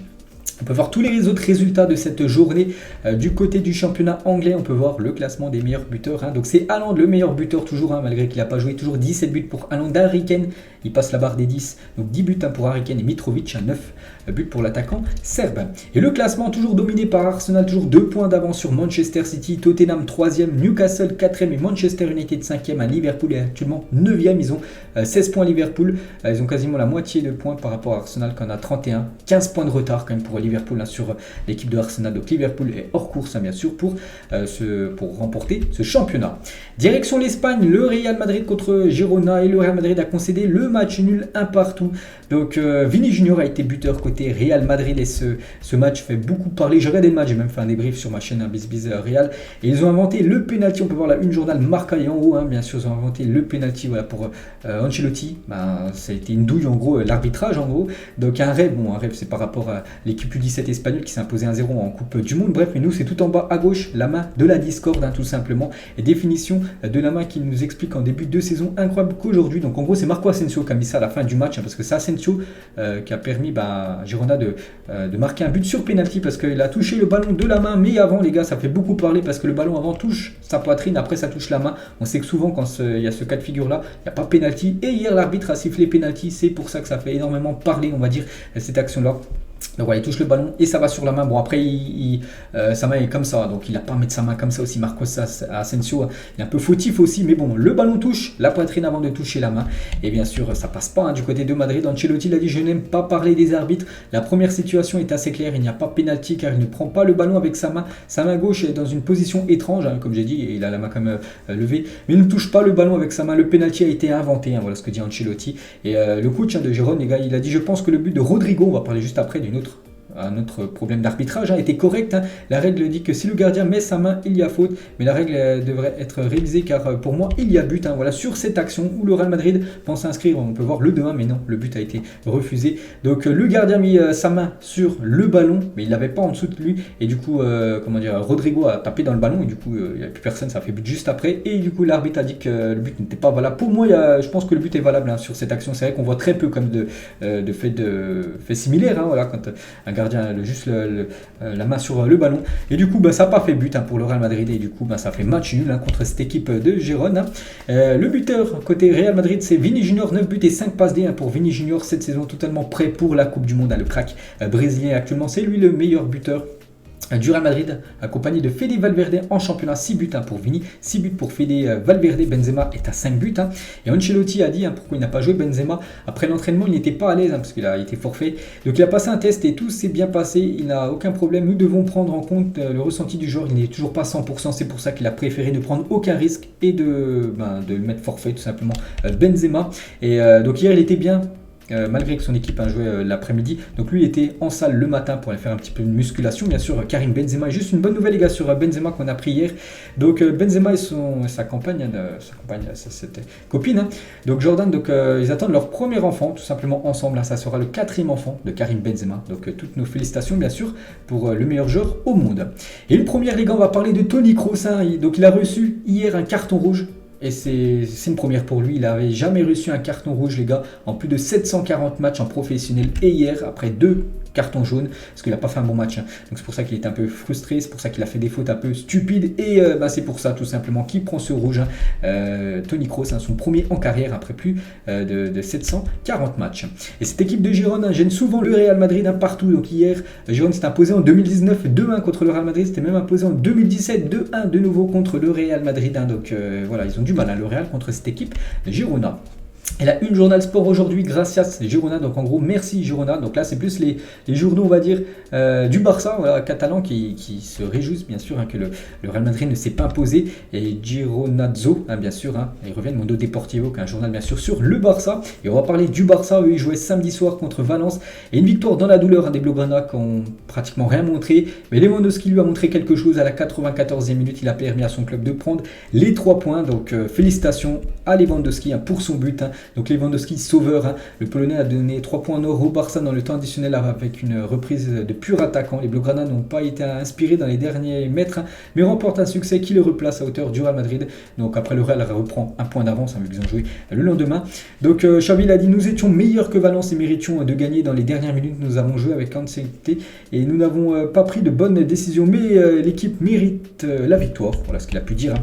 On peut voir tous les autres résultats de cette journée. Du côté du championnat anglais, on peut voir le classement des meilleurs buteurs. Donc c'est Haaland le meilleur buteur toujours, malgré qu'il n'a pas joué. Toujours 17 buts pour Haaland. Harry Kane, il passe la barre des 10. Donc 10 buts pour Harry Kane et Mitrovic, 9 buts pour l'attaquant serbe. Et le classement toujours dominé par Arsenal, toujours 2 points d'avance sur Manchester City. Tottenham 3e, Newcastle 4e et Manchester United 5e. Liverpool est actuellement 9e. Ils ont 16 points Liverpool. Ils ont quasiment la moitié de points par rapport à Arsenal qui en a 31. 15 points de retard quand même pour Liverpool sur l'équipe de Arsenal. Donc Liverpool est hors course bien sûr pour remporter ce championnat. Direction l'Espagne, le Real Madrid contre Girona, et le Real Madrid a concédé le match nul 1-1. Donc Vini Junior a été buteur côté Real Madrid et ce match fait beaucoup parler. J'ai regardé le match, j'ai même fait un débrief sur ma chaîne BizBiz Real, et ils ont inventé le penalty. On peut voir là une journal Marca en haut, bien sûr ils ont inventé le penalty pour Ancelotti. Ça a été une douille en gros, l'arbitrage en gros. Donc un rêve c'est par rapport à l'équipe U17 espagnole qui s'est imposée 1-0 en Coupe du Monde. Bref, mais nous c'est tout en bas à gauche, la main de la discorde tout simplement, et définition de la main qui nous explique en début de saison incroyable qu'aujourd'hui. Donc en gros c'est Marco Asensio qui a mis ça à la fin du match, parce que c'est Asensio qui a permis à Girona de marquer un but sur penalty, parce qu'il a touché le ballon de la main, mais avant les gars ça fait beaucoup parler parce que le ballon avant touche sa poitrine, après ça touche la main. On sait que souvent quand il y a ce cas de figure là, il n'y a pas penalty, et hier l'arbitre a sifflé penalty, c'est pour ça que ça fait énormément parler, on va dire, cette action là. Donc voilà, il touche le ballon et ça va sur la main. Bon après sa main est comme ça, donc il n'a pas à mettre sa main comme ça aussi. Marcos Asensio, il est un peu fautif aussi, mais bon, le ballon touche la poitrine avant de toucher la main, et bien sûr ça passe pas du côté de Madrid. Ancelotti l'a dit, je n'aime pas parler des arbitres. La première situation est assez claire, il n'y a pas pénalty car il ne prend pas le ballon avec sa main gauche est dans une position étrange, comme j'ai dit, et il a la main quand même levée, mais il ne touche pas le ballon avec sa main. Le pénalty a été inventé, voilà ce que dit Ancelotti. Et le coach de Gérone, les gars, il a dit, je pense que le but de Rodrigo, on va parler juste après un autre problème d'arbitrage était correct. La règle dit que si le gardien met sa main, il y a faute, mais la règle devrait être révisée car pour moi il y a but. Voilà, sur cette action où le Real Madrid pense inscrire, on peut voir le 2-1, mais non, le but a été refusé. Donc le gardien a mis sa main sur le ballon, mais il l'avait pas en dessous de lui, et du coup Rodrigo a tapé dans le ballon, et du coup il n'y a plus personne, ça fait but juste après, et du coup l'arbitre a dit que le but n'était pas valable. Pour moi je pense que le but est valable sur cette action. C'est vrai qu'on voit très peu comme de faits similaires, voilà, quand un gardien juste la main sur le ballon. Et du coup, ça n'a pas fait but pour le Real Madrid. Et du coup, ça fait match nul contre cette équipe de Gérone. Le buteur côté Real Madrid, c'est Vini Junior, 9 buts et 5 passes D pour Vini Junior cette saison, totalement prêt pour la Coupe du Monde. Le crack brésilien actuellement, c'est lui le meilleur buteur du Real Madrid, accompagné de Fede Valverde en championnat. 6 buts pour Vini, 6 buts pour Fede Valverde. Benzema est à 5 buts. Et Ancelotti a dit pourquoi il n'a pas joué Benzema. Après l'entraînement, il n'était pas à l'aise parce qu'il a été forfait. Donc il a passé un test et tout s'est bien passé. Il n'a aucun problème. Nous devons prendre en compte le ressenti du joueur. Il n'est toujours pas 100%. C'est pour ça qu'il a préféré ne prendre aucun risque et de le mettre forfait tout simplement. Benzema. Et donc hier, il était bien. Malgré que son équipe a joué l'après-midi. Donc lui il était en salle le matin pour aller faire un petit peu de musculation. Bien sûr, Karim Benzema, juste une bonne nouvelle les gars sur Benzema qu'on a pris hier. Donc Benzema et sa compagne, cette copine. Donc Jordan, ils attendent leur premier enfant tout simplement ensemble. Ça sera le 4e enfant de Karim Benzema. Donc toutes nos félicitations bien sûr pour le meilleur joueur au monde. Et le premier les gars, on va parler de Toni Kroos. Donc il a reçu hier un carton rouge. Et c'est une première pour lui. Il n'avait jamais reçu un carton rouge, les gars, en plus de 740 matchs en professionnel. Et hier, après 2 cartons jaunes, parce qu'il n'a pas fait un bon match. Donc c'est pour ça qu'il est un peu frustré, c'est pour ça qu'il a fait des fautes un peu stupides. Et c'est pour ça tout simplement qu'il prend ce rouge. Toni Kroos, son premier en carrière après plus de 740 matchs. Et cette équipe de Girone gêne souvent le Real Madrid partout. Donc hier, Girone s'est imposé en 2019 2-1 contre le Real Madrid. C'était même imposé en 2017 2-1 de nouveau contre le Real Madrid. Donc voilà, ils ont du mal le Real contre cette équipe de Girona. Et la une Journal Sport aujourd'hui, gracias Girona, donc en gros merci Girona. Donc là c'est plus les journaux on va dire du Barça, voilà, catalan qui se réjouissent bien sûr que le Real Madrid ne s'est pas imposé. Et Gironazzo bien sûr, ils reviennent Mundo Deportivo qui est un journal bien sûr sur le Barça. Et on va parler du Barça, eux ils jouaient samedi soir contre Valence. Et une victoire dans la douleur des Blaugrana qui ont pratiquement rien montré. Mais Lewandowski lui a montré quelque chose à la 94e minute, il a permis à son club de prendre les 3 points. Donc félicitations à Lewandowski pour son but. Donc Lewandowski sauveur, le Polonais a donné 3 points en or au Barça dans le temps additionnel avec une reprise de pur attaquant. Les Blaugrana n'ont pas été inspirés dans les derniers mètres, mais remportent un succès qui les replace à hauteur du Real Madrid. Donc après le Real reprend un point d'avance vu qu'ils ont joué le lendemain. Donc Xavi a dit nous étions meilleurs que Valence et méritions de gagner dans les dernières minutes. Nous avons joué avec intensité et nous n'avons pas pris de bonnes décisions, mais l'équipe mérite la victoire. Voilà ce qu'il a pu dire.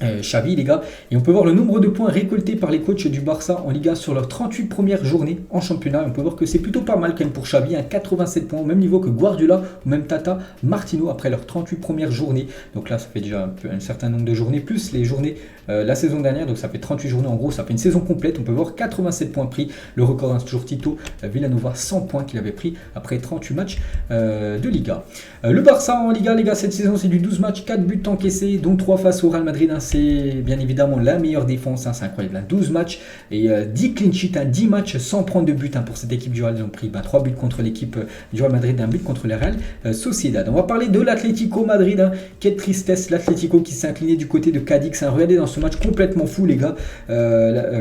Xavi les gars, et on peut voir le nombre de points récoltés par les coachs du Barça en Liga sur leurs 38 premières journées en championnat. On peut voir que c'est plutôt pas mal quand même pour Xavi, 87 points au même niveau que Guardiola ou même Tata Martino après leurs 38 premières journées. Donc là ça fait déjà un certain nombre de journées plus les journées la saison dernière, donc ça fait 38 journées en gros, ça fait une saison complète. On peut voir 87 points pris, le record c'est toujours Tito Villanova, 100 points qu'il avait pris après 38 matchs de Liga. Le Barça en Liga les gars cette saison c'est du 12 matchs, 4 buts encaissés dont 3 face au Real Madrid. C'est bien évidemment la meilleure défense, c'est incroyable. 12 matchs et 10 clean sheets, 10 matchs sans prendre de but pour cette équipe du Real. Ils ont pris 3 buts contre l'équipe du Real Madrid, un but contre le Real Sociedad. On va parler de l'Atlético Madrid. Quelle tristesse, l'Atlético qui s'est incliné du côté de Cadix. Regardez dans ce match complètement fou les gars.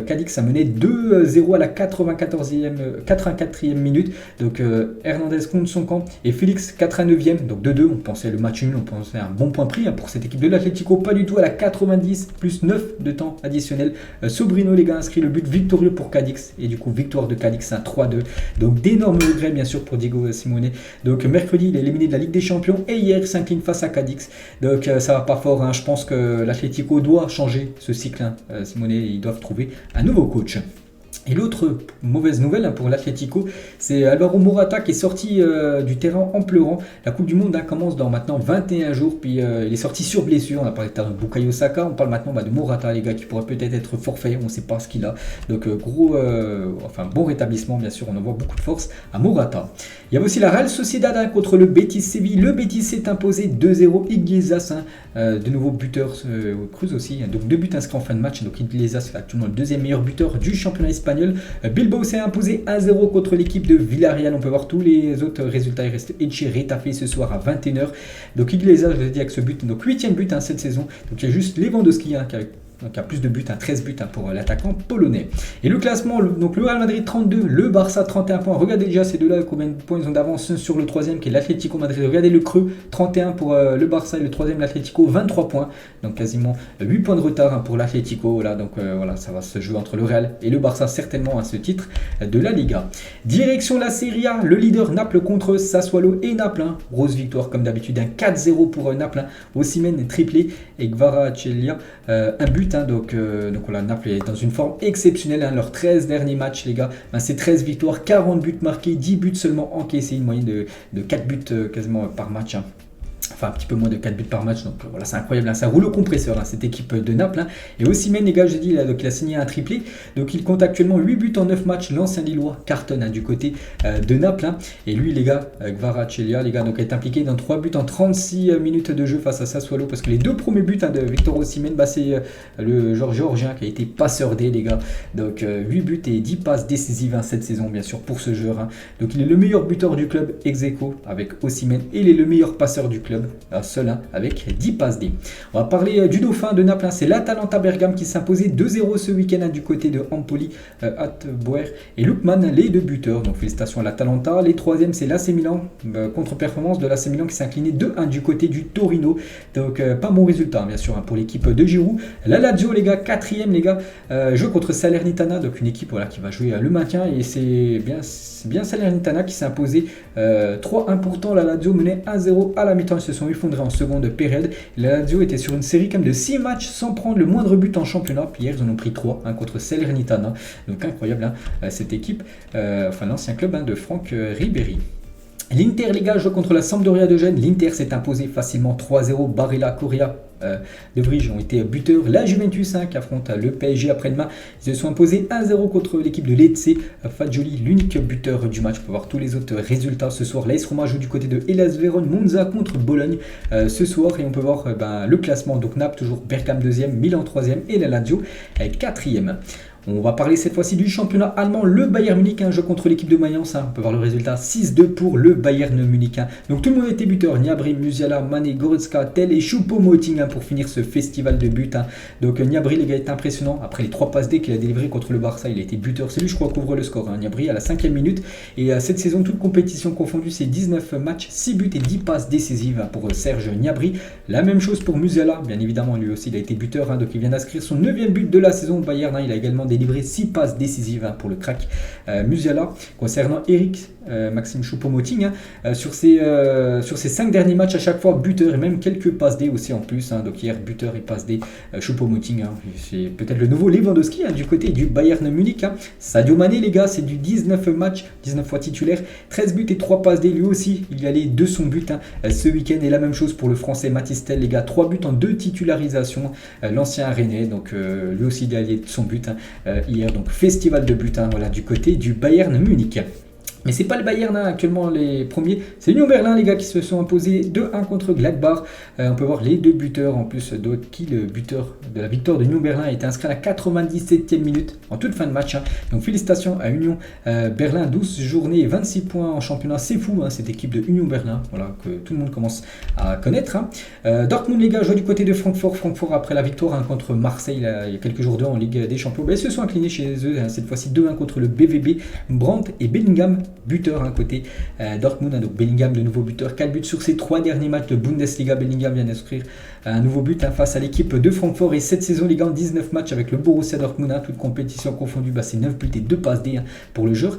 Cadix a mené 2-0 à la 84e minute. Donc Hernandez contre son camp et Félix 89e. Donc 2-2, on pensait le match nul, on pensait un bon point pris pour cette équipe de l'Atlético. Pas du tout, à la 90 plus 9 de temps additionnel. Sobrino les gars inscrit le but victorieux pour Cadix et du coup victoire de Cadix 3-2. Donc d'énormes regrets bien sûr pour Diego Simeone. Donc mercredi il est éliminé de la Ligue des Champions et hier il s'incline face à Cadix. Donc ça va pas fort. Je pense que l'Atlético doit changer ce cycle. Simeone, ils doivent trouver un nouveau coach. Et l'autre mauvaise nouvelle pour l'Atlético, c'est Alvaro Morata qui est sorti du terrain en pleurant. La Coupe du Monde commence dans maintenant 21 jours, puis il est sorti sur blessure. On a parlé de Bukayo Saka, on parle maintenant de Morata, les gars, qui pourrait peut-être être forfait, on ne sait pas ce qu'il a. Donc bon rétablissement, bien sûr, on envoie beaucoup de force à Morata. Il y a aussi la Real Sociedad contre le Betis Séville. Le Betis s'est imposé 2-0. Iglesias, de nouveau buteur, Cruz aussi, donc 2 buts inscrits en fin de match. Donc Iglesias est actuellement le deuxième meilleur buteur du championnat espagnol. Bilbao s'est imposé 1-0 contre l'équipe de Villarreal. On peut voir tous les autres résultats. Il reste Elche Retafe ce soir à 21h. Donc Iglesias, je vous ai dit avec ce but, donc 8e but cette saison. Donc il y a juste Lewandowski qui a donc il y a plus de buts, 13 buts pour l'attaquant polonais. Et le classement, donc le Real Madrid 32, le Barça 31 points. Regardez déjà ces deux-là, combien de points ils ont d'avance sur le troisième qui est l'Atlético Madrid. Regardez le creux, 31 pour le Barça et le troisième l'Atlético, 23 points. Donc quasiment 8 points de retard pour l'Atlético. Voilà, donc voilà, ça va se jouer entre le Real et le Barça certainement à ce titre de la Liga. Direction la Serie A, le leader Naples contre Sassuolo et Naples. Grosse victoire comme d'habitude, 4-0 pour Naples. Osimhen triplé et Kvaratskhelia un but. Donc voilà, Naples est dans une forme exceptionnelle. Leurs 13 derniers matchs, les gars, c'est 13 victoires, 40 buts marqués, 10 buts seulement encaissés, une moyenne de 4 buts quasiment par match. Enfin, un petit peu moins de 4 buts par match, donc voilà, c'est incroyable, ça roule au compresseur, cette équipe de Naples. Et Osimhen, les gars, j'ai dit, donc il a signé un triplé, donc il compte actuellement 8 buts en 9 matchs, l'ancien Lillois cartonne du côté de Naples. Et lui, les gars, Kvaratskhelia, les gars, donc est impliqué dans 3 buts en 36 minutes de jeu face à Sassuolo, parce que les deux premiers buts de Victor Osimhen, c'est le Géorgien qui a été passeur D, les gars. Donc 8 buts et 10 passes décisives cette saison, bien sûr, pour ce joueur. Donc il est le meilleur buteur du club, ex-aequo, avec Osimhen, et il est le meilleur passeur du club, seul avec 10 passes D. On va parler du dauphin de Naples, c'est l'Atalanta Bergame qui s'imposait 2-0 ce week-end du côté de Empoli, Atboer et Lookman, les deux buteurs. Donc félicitations à l'Atalanta. Les troisièmes, c'est l'AC Milan, contre-performance de l'AC Milan qui s'est incliné 2-1 du côté du Torino. Donc pas bon résultat, bien sûr, pour l'équipe de Giroud. La Lazio, les gars, quatrième, les gars, jeu contre Salernitana, donc une équipe qui va jouer le maintien, et c'est bien Salernitana qui s'est imposé 3-1. Pourtant, la Lazio menait 1-0 à la mi-temps. Ils se sont effondrés en seconde période. La Lazio était sur une série quand même de 6 matchs sans prendre le moindre but en championnat. Puis hier, ils en ont pris 3 contre Salernitana. Donc incroyable, cette équipe, l'ancien club de Franck Ribéry. L'Inter, les gars, joue contre la Sampdoria de Gênes. L'Inter s'est imposé facilement 3-0. Barella, Correa, De Vrij ont été buteurs. La Juventus qui affronte le PSG après-demain. Ils se sont imposés 1-0 contre l'équipe de Lecce. Fagioli, l'unique buteur du match. On peut voir tous les autres résultats ce soir. L'AS Roma joue du côté de Hellas Vérone. Monza contre Bologne ce soir. Et on peut voir le classement. Donc Naples toujours, Bergame 2e, Milan 3e et la Lazio 4e. On va parler cette fois-ci du championnat allemand. Le Bayern Munich, un jeu contre l'équipe de Mayence. On peut voir le résultat 6-2 pour le Bayern Munich. Donc tout le monde était buteur. Gnabry, Musiala, Mané, Goretzka, Tel et Choupo-Moting pour finir ce festival de buts. Donc Gnabry, les gars, est impressionnant. Après les 3 passes D qu'il a délivrées contre le Barça, il a été buteur. C'est lui, je crois, qui ouvre le score. Gnabry à la 5e minute. Et cette saison, toute compétition confondue, c'est 19 matchs, 6 buts et 10 passes décisives pour Serge Gnabry. La même chose pour Musiala. Bien évidemment, lui aussi, il a été buteur. Donc il vient d'inscrire son 9e but de la saison au Bayern. Il a également délivré 6 passes décisives pour le crack Musiala. Concernant Eric Maxime Choupo-Moting, sur ses 5 derniers matchs, à chaque fois buteur et même quelques passes D aussi en plus. Donc hier, buteur et passe D, Choupo-Moting. C'est peut-être le nouveau Lewandowski du côté du Bayern Munich. Sadio Mané, les gars, c'est du 19 matchs, 19 fois titulaire, 13 buts et 3 passes D. Lui aussi, il allait de son but ce week-end. Et la même chose pour le français Mathys Tel, les gars, 3 buts en 2 titularisations. L'ancien Rennais, donc lui aussi, il allait de son but hier. Donc festival de buts du côté du Bayern Munich. Mais c'est pas le Bayern actuellement les premiers, c'est Union Berlin, les gars, qui se sont imposés 2-1 contre Gladbach. On peut voir les deux buteurs en plus de qui le buteur de la victoire de Union Berlin a été inscrit à la 97e minute en toute fin de match. Donc félicitations à Union Berlin, 12 journées et 26 points en championnat, c'est fou cette équipe de Union Berlin, voilà, que tout le monde commence à connaître. Dortmund, les gars, joue du côté de Francfort. Francfort après la victoire contre Marseille il y a quelques jours en Ligue des Champions, ils se sont inclinés chez eux, cette fois-ci 2-1 contre le BVB. Brandt et Bellingham buteur côté Dortmund. Donc Bellingham, de nouveau buteur, 4 buts sur ses 3 derniers matchs de Bundesliga. Bellingham vient d'inscrire un nouveau but face à l'équipe de Francfort. Et cette saison, les gars, en 19 matchs avec le Borussia Dortmund, toute compétition confondue, c'est 9 buts et 2 passes D pour le joueur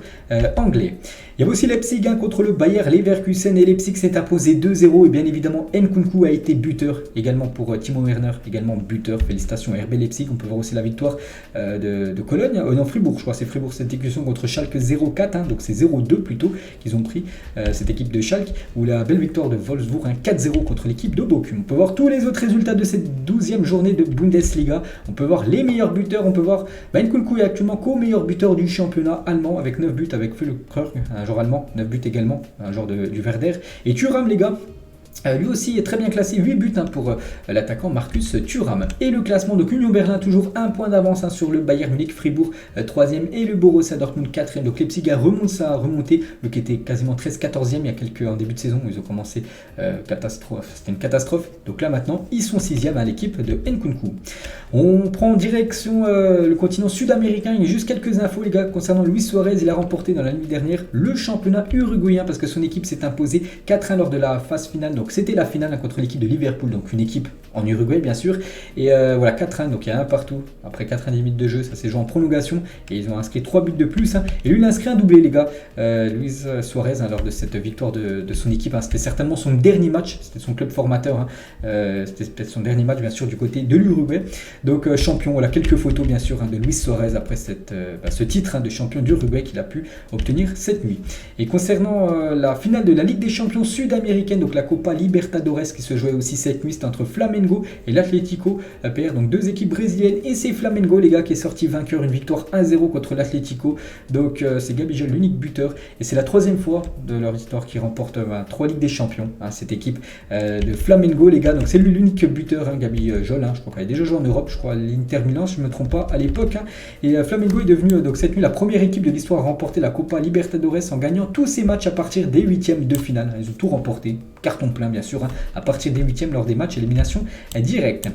anglais. Il y avait aussi Leipzig contre le Bayer Leverkusen, et Leipzig s'est imposé 2-0. Et bien évidemment, Nkunku a été buteur également pour Timo Werner, également buteur. Félicitations à RB Leipzig. On peut voir aussi la victoire de Cologne, non, Fribourg, je crois, c'est Fribourg, cette exécution contre Schalke 0-4, donc c'est 0-2 plutôt qu'ils ont pris cette équipe de Schalke, ou la belle victoire de Wolfsburg 4-0 contre l'équipe de Bochum. On peut voir tous les autres résultats de cette 12e journée de Bundesliga. On peut voir les meilleurs buteurs. On peut voir Nkunku est actuellement co-meilleur buteur du championnat allemand avec 9 buts avec Füllkrug, un joueur allemand, 9 buts également, un joueur du Werder. Et Thuram, les gars, Lui aussi est très bien classé, 8 buts pour l'attaquant Marcus Thuram. Et le classement, donc Union Berlin toujours un point d'avance sur le Bayern Munich, Fribourg 3e et le Borussia Dortmund 4e. Donc Leipzig a remonté, qui était quasiment 13-14e il y a en début de saison où ils ont commencé catastrophe. C'était une catastrophe. Donc là maintenant, ils sont 6e à l'équipe de Nkunku. On prend en direction le continent sud-américain. Il y a juste quelques infos les gars concernant Luis Suarez. Il a remporté dans la nuit dernière le championnat uruguayen parce que son équipe s'est imposée 4-1 lors de la phase finale. Donc c'était la finale contre l'équipe de Liverpool, donc une équipe en Uruguay bien sûr. Et voilà, 4-1, donc il y a un partout. Après 90 minutes de jeu, ça s'est joué en prolongation. Et ils ont inscrit 3 buts de plus. Et lui, il a inscrit un doublé les gars. Luis Suarez, lors de cette victoire de son équipe. C'était certainement son dernier match. C'était son club formateur. C'était peut-être son dernier match bien sûr du côté de l'Uruguay. Donc champion, voilà quelques photos bien sûr de Luis Suarez après ce titre de champion d'Uruguay qu'il a pu obtenir cette nuit. Et concernant la finale de la Ligue des champions sud-américaine, donc la Copa Libertadores qui se jouait aussi cette nuit, c'était entre Flamengo et l'Atlético PR, donc deux équipes brésiliennes, et c'est Flamengo les gars qui est sorti vainqueur, une victoire 1-0 contre l'Atlético. Donc c'est Gabigol l'unique buteur et c'est la 3e fois de leur histoire qu'ils remportent 3 Ligues des champions, cette équipe de Flamengo les gars. Donc c'est l'unique buteur, Gabigol, je crois qu'il a déjà joué en Europe, je crois à l'Inter Milan si je ne me trompe pas à l'époque. Et Flamengo est devenu donc cette nuit la première équipe de l'histoire à remporter la Copa Libertadores en gagnant tous ses matchs à partir des 8e de finale. Ils ont tout remporté, carton plein bien sûr, à partir des 8e lors des matchs élimination directe.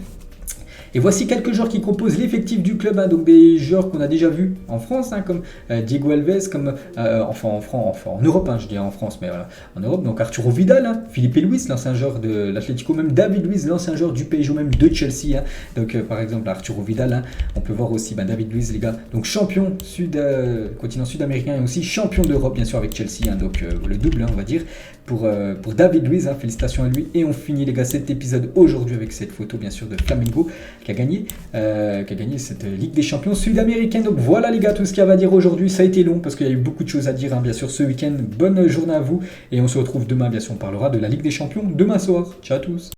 Et voici quelques joueurs qui composent l'effectif du club, donc des joueurs qu'on a déjà vus en France, comme Diego Alves, comme en Europe, je dis en France, mais voilà, en Europe, donc Arturo Vidal, Filipe Luis, l'ancien joueur de l'Atlético, même David Luiz, l'ancien joueur du PSG ou même de Chelsea, donc par exemple Arturo Vidal, on peut voir aussi David Luiz les gars, donc champion continent sud-américain et aussi champion d'Europe bien sûr avec Chelsea, donc le double on va dire pour David Luiz, félicitations à lui. Et on finit les gars cet épisode aujourd'hui avec cette photo bien sûr de Flamengo qui a gagné cette Ligue des champions sud-américaine. Donc voilà les gars tout ce qu'il y avait à dire aujourd'hui, ça a été long parce qu'il y a eu beaucoup de choses à dire bien sûr ce week-end. Bonne journée à vous et on se retrouve demain bien sûr, on parlera de la Ligue des champions demain soir. Ciao à tous.